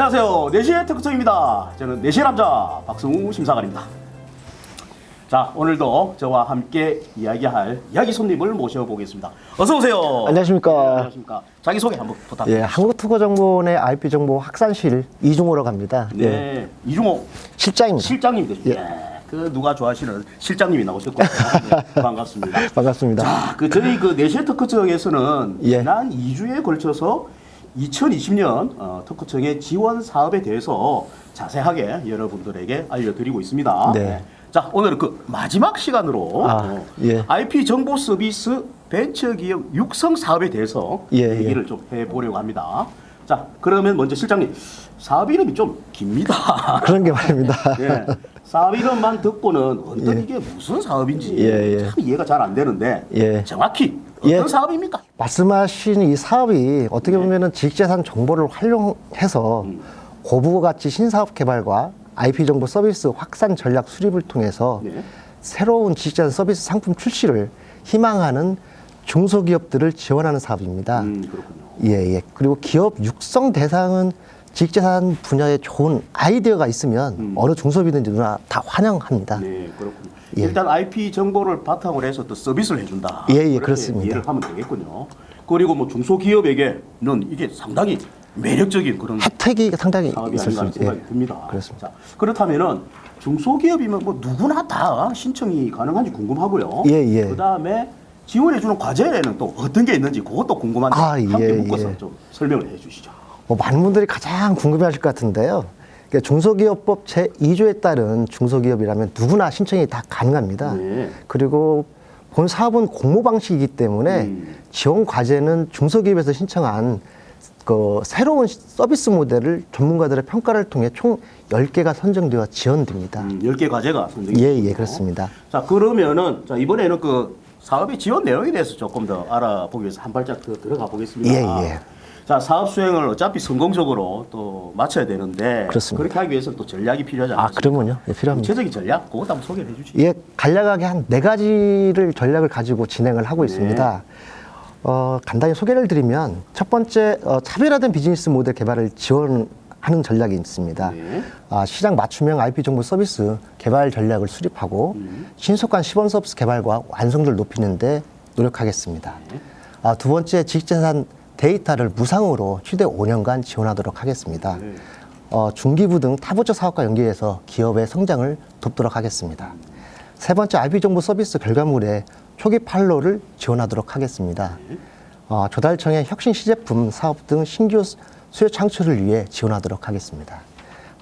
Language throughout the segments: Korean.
안녕하세요. 4시의 특성입니다. 저는 4시의 남자 박성우 심사관입니다. 자, 오늘도 저와 함께 이야기할 이야기 손님을 모셔보겠습니다. 어서 오세요. 안녕하십니까. 네, 안녕하십니까. 자기소개 한번 부탁드립니다. 예, 한국투고정보원의 IP 정보 확산실 이중호라고 합니다. 네, 예, 이중호 실장입니다. 실장님 되십니다. 예. 그 누가 좋아하시는 실장님이 나오셨군요. 네, 반갑습니다. 반갑습니다. 자, 저희 그 4시의 특허청에서는 예. 지난 2주에 걸쳐서 2020년 특허청의 지원 사업에 대해서 자세하게 여러분들에게 알려드리고 있습니다. 네. 자, 오늘은 그 마지막 시간으로 예. IP 정보 서비스 벤처기업 육성 사업에 대해서 예, 얘기를 좀 해보려고 합니다. 자, 그러면 먼저 실장님, 사업 이름이 좀 깁니다. 그런 게 말입니다. 예. 사업 이름만 듣고는 어떤 이게 무슨 사업인지 예. 참 이해가 잘 안 되는데 예. 정확히 어떤 예. 사업입니까? 말씀하신 이 사업이 어떻게 보면은 지식재산 정보를 활용해서 고부가 가치 신사업 개발과 IP 정보 서비스 확산 전략 수립을 통해서 네. 새로운 지식재산 서비스 상품 출시를 희망하는 중소기업들을 지원하는 사업입니다. 그렇군요. 예. 그리고 기업 육성 대상은 지식재산 분야에 좋은 아이디어가 있으면 어느 중소기업이든지 누나 다 환영합니다. 네, 그렇군요. 예. 일단 IP 정보를 바탕으로 해서 또 서비스를 해준다. 예, 그렇게 그렇습니다. 이해를 하면 되겠군요. 그리고 뭐 중소기업에게는 이게 상당히 매력적인 그런 혜택이 상당히 사업이 있을 수 아닌가 생각이 예. 듭니다. 그렇습니다. 자, 그렇다면은 중소기업이면 뭐 누구나 다 신청이 가능한지 궁금하고요. 예. 그다음에 지원해주는 과제에는 또 어떤 게 있는지 그것도 궁금한데 함께 묶어서 좀 설명을 해주시죠. 많은 분들이 가장 궁금해하실 것 같은데요. 그러니까 중소기업법 제2조에 따른 중소기업이라면 누구나 신청이 다 가능합니다. 네. 그리고 본 사업은 공모 방식이기 때문에 지원 과제는 중소기업에서 신청한 그 새로운 서비스 모델을 전문가들의 평가를 통해 총 10개가 선정되어 지원됩니다. 10개 과제가 선정이 예, 그렇습니다. 자, 그러면은 자, 이번에는 그 사업의 지원 내용에 대해서 조금 더 알아보기 위해서 한 발짝 더 들어가 보겠습니다. 예. 자, 사업 수행을 어차피 성공적으로 또 마쳐야 되는데 그렇습니다. 그렇게 하기 위해서는 또 전략이 필요하지 않습니까? 그러면요. 예, 필요합니다. 구체적인 전략 그것도 한번 소개해 주시죠. 예, 간략하게 한 4가지를 전략을 가지고 진행을 하고 있습니다. 간단히 소개를 드리면 첫 번째 차별화된 비즈니스 모델 개발을 지원하는 전략이 있습니다. 네. 시장 맞춤형 IP 정보 서비스 개발 전략을 수립하고 신속한 시범 서비스 개발과 완성도를 높이는 데 노력하겠습니다. 두 번째 지식재산 데이터를 무상으로 최대 5년간 지원하도록 하겠습니다. 중기부 등 타부처 사업과 연계해서 기업의 성장을 돕도록 하겠습니다. 세 번째 IP 정보 서비스 결과물의 초기 판로를 지원하도록 하겠습니다. 조달청의 혁신 시제품 사업 등 신규 수요 창출을 위해 지원하도록 하겠습니다.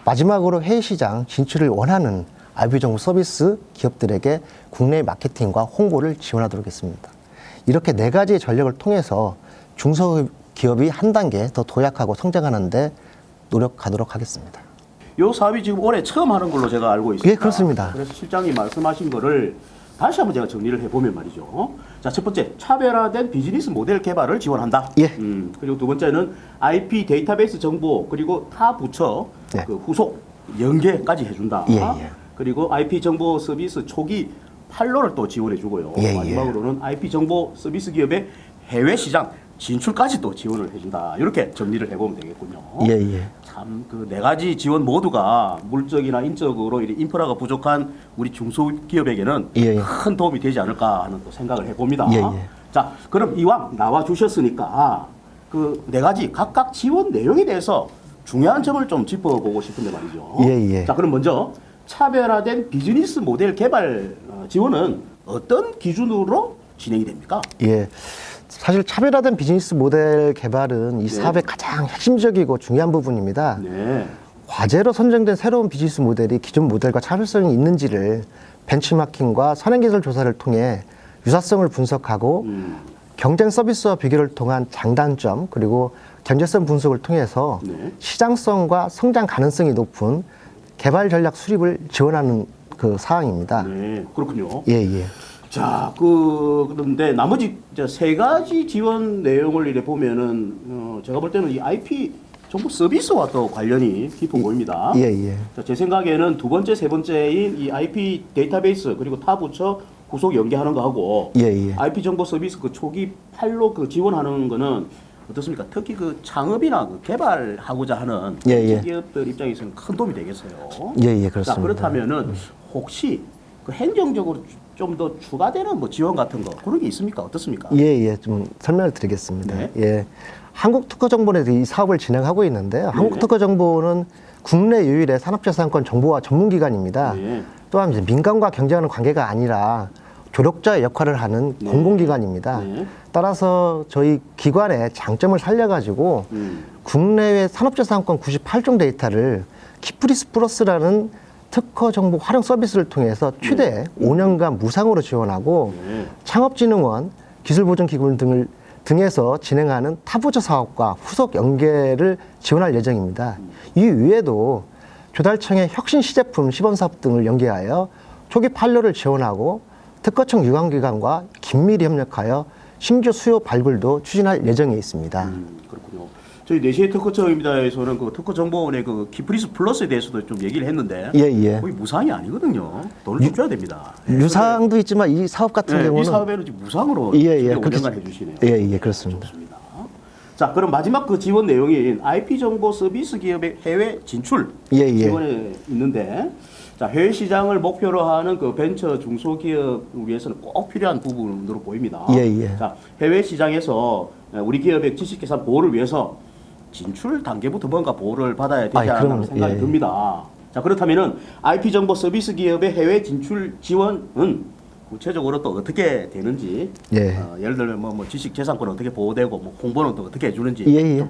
마지막으로 해외 시장 진출을 원하는 IP 정보 서비스 기업들에게 국내 마케팅과 홍보를 지원하도록 하겠습니다. 이렇게 4가지의 전략을 통해서 중소기업이 한 단계 더 도약하고 성장하는데 노력하도록 하겠습니다. 이 사업이 지금 올해 처음 하는 걸로 제가 알고 있습니다. 예, 그렇습니다. 그래서 실장님 말씀하신 거를 다시 한번 제가 정리를 해보면 말이죠. 자, 첫 번째, 차별화된 비즈니스 모델 개발을 지원한다. 예. 그리고 두 번째는 IP 데이터베이스 정보 그리고 타 부처 네. 그 후속 연계까지 해준다. 예. 그리고 IP 정보 서비스 초기 판로를 또 지원해주고요. 예. 마지막으로는 IP 정보 서비스 기업의 해외 시장 진출까지 또 지원을 해준다. 이렇게 정리를 해보면 되겠군요. 예. 참 그 4가지 지원 모두가 물적이나 인적으로 이 인프라가 부족한 우리 중소기업에게는 예. 큰 도움이 되지 않을까 하는 또 생각을 해봅니다. 예. 자, 그럼 이왕 나와 주셨으니까 그 4가지 각각 지원 내용에 대해서 중요한 점을 좀 짚어보고 싶은데 말이죠. 예. 자, 그럼 먼저 차별화된 비즈니스 모델 개발 지원은 어떤 기준으로 진행이 됩니까? 예. 사실 차별화된 비즈니스 모델 개발은 이 사업의 가장 핵심적이고 중요한 부분입니다. 네. 과제로 선정된 새로운 비즈니스 모델이 기존 모델과 차별성이 있는지를 벤치마킹과 선행기술 조사를 통해 유사성을 분석하고 경쟁 서비스와 비교를 통한 장단점 그리고 경제성 분석을 통해서 시장성과 성장 가능성이 높은 개발 전략 수립을 지원하는 그 사항입니다. 네, 그렇군요. 예. 자, 그런데 나머지 3가지 지원 내용을 이래 보면은 제가 볼 때는 이 IP 정보 서비스와 또 관련이 깊어 보입니다. 예. 자, 제 생각에는 두 번째, 세 번째인 이 IP 데이터베이스 그리고 타 부처 후속 연계하는 거하고 예. IP 정보 서비스 그 초기 판로 그 지원하는 거는 어떻습니까? 특히 그 창업이나 그 개발하고자 하는 예, 예. 기업들 입장에서는 큰 도움이 되겠어요. 예, 예, 자, 그렇습니다. 그렇다면은 혹시 그 행정적으로 좀 더 추가되는 뭐 지원 같은 거 그런 게 있습니까? 어떻습니까? 예, 예, 좀 설명을 드리겠습니다. 네. 예. 한국특허정보원에서 이 사업을 진행하고 있는데요. 한국특허정보원은 국내 유일의 산업재산권 정보화 전문기관입니다. 네. 또한 이제 민간과 경쟁하는 관계가 아니라 조력자의 역할을 하는 네. 공공기관입니다. 네. 따라서 저희 기관의 장점을 살려가지고 국내외 산업재산권 98종 데이터를 키프리스 플러스라는 특허 정보 활용 서비스를 통해서 최대 5년간 무상으로 지원하고 네. 창업진흥원, 기술보증기금 등에서 진행하는 타부저 사업과 후속 연계를 지원할 예정입니다. 이 외에도 조달청의 혁신 시제품 시범사업 등을 연계하여 초기 판로를 지원하고 특허청 유관기관과 긴밀히 협력하여 신규 수요 발굴도 추진할 예정에 있습니다. 그렇군요. 저희 내시의 특허청입니다에서는 그 특허정보원의 그 키프리스 플러스에 대해서도 좀 얘기를 했는데 예, 예. 거의 무상이 아니거든요. 돈을 좀 줘야 됩니다. 유상도 있지만 이 사업 같은 네, 경우는 이 사업에는 지금 무상으로 예, 예, 5년간 해주시네요. 예, 예, 그렇습니다. 좋습니다. 자, 그럼 마지막 그 지원 내용인 IP 정보 서비스 기업의 해외 진출 예, 예. 지원에 있는데, 자, 해외 시장을 목표로 하는 그 벤처 중소기업을 위해서는 꼭 필요한 부분으로 보입니다. 예, 예. 자, 해외 시장에서 우리 기업의 지식재산 보호를 위해서 진출 단계부터 뭔가 보호를 받아야 되지 아이, 않나 그럼, 생각이 예. 듭니다. 자, 그렇다면은 IP 정보 서비스 기업의 해외 진출 지원은 구체적으로 또 어떻게 되는지, 예. 예를 들면 뭐 지식 재산권 어떻게 보호되고 뭐 홍보는 또 어떻게 해주는지 예, 예.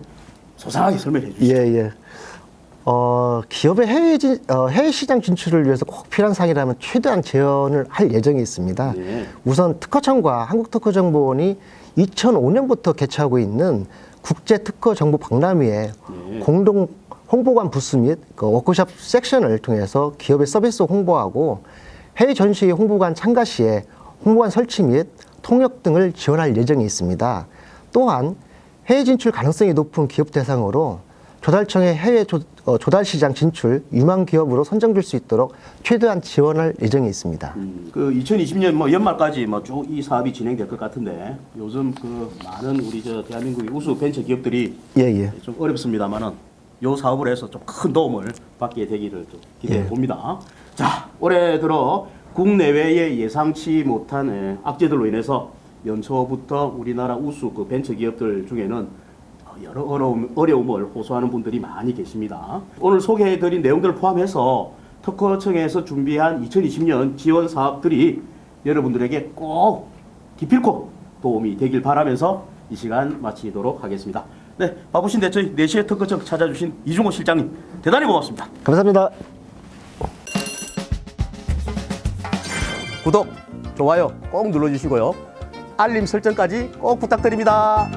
소상하게 설명해 주시죠. 예, 예. 기업의 해외 시장 진출을 위해서 꼭 필요한 사항이라면 최대한 제언을 할 예정이 있습니다. 네. 우선 특허청과 한국특허정보원이 2005년부터 개최하고 있는 국제특허정보 박람회에 네. 공동 홍보관 부스 및 그 워크숍 섹션을 통해서 기업의 서비스 홍보하고 해외 전시 홍보관 참가 시에 홍보관 설치 및 통역 등을 지원할 예정이 있습니다. 또한 해외 진출 가능성이 높은 기업 대상으로 조달청의 해외 조달 시장 진출 유망 기업으로 선정될 수 있도록 최대한 지원할 예정이 있습니다. 그 2020년 뭐 연말까지 뭐 쭉 이 사업이 진행될 것 같은데 요즘 그 많은 우리 저 대한민국의 우수 벤처 기업들이 예, 예. 좀 어렵습니다만은 요 사업을 해서 좀 큰 도움을 받게 되기를 좀 기대해 예. 봅니다. 자, 올해 들어 국내외의 예상치 못한 악재들로 인해서 연초부터 우리나라 우수 그 벤처 기업들 중에는 여러 어려움을 호소하는 분들이 많이 계십니다. 오늘 소개해드린 내용들을 포함해서 특허청에서 준비한 2020년 지원 사업들이 여러분들에게 꼭 기필코 도움이 되길 바라면서 이 시간 마치도록 하겠습니다. 네, 바쁘신데 저희 4시에 특허청 찾아주신 이중호 실장님 대단히 고맙습니다. 감사합니다. 구독, 좋아요 꼭 눌러주시고요. 알림 설정까지 꼭 부탁드립니다.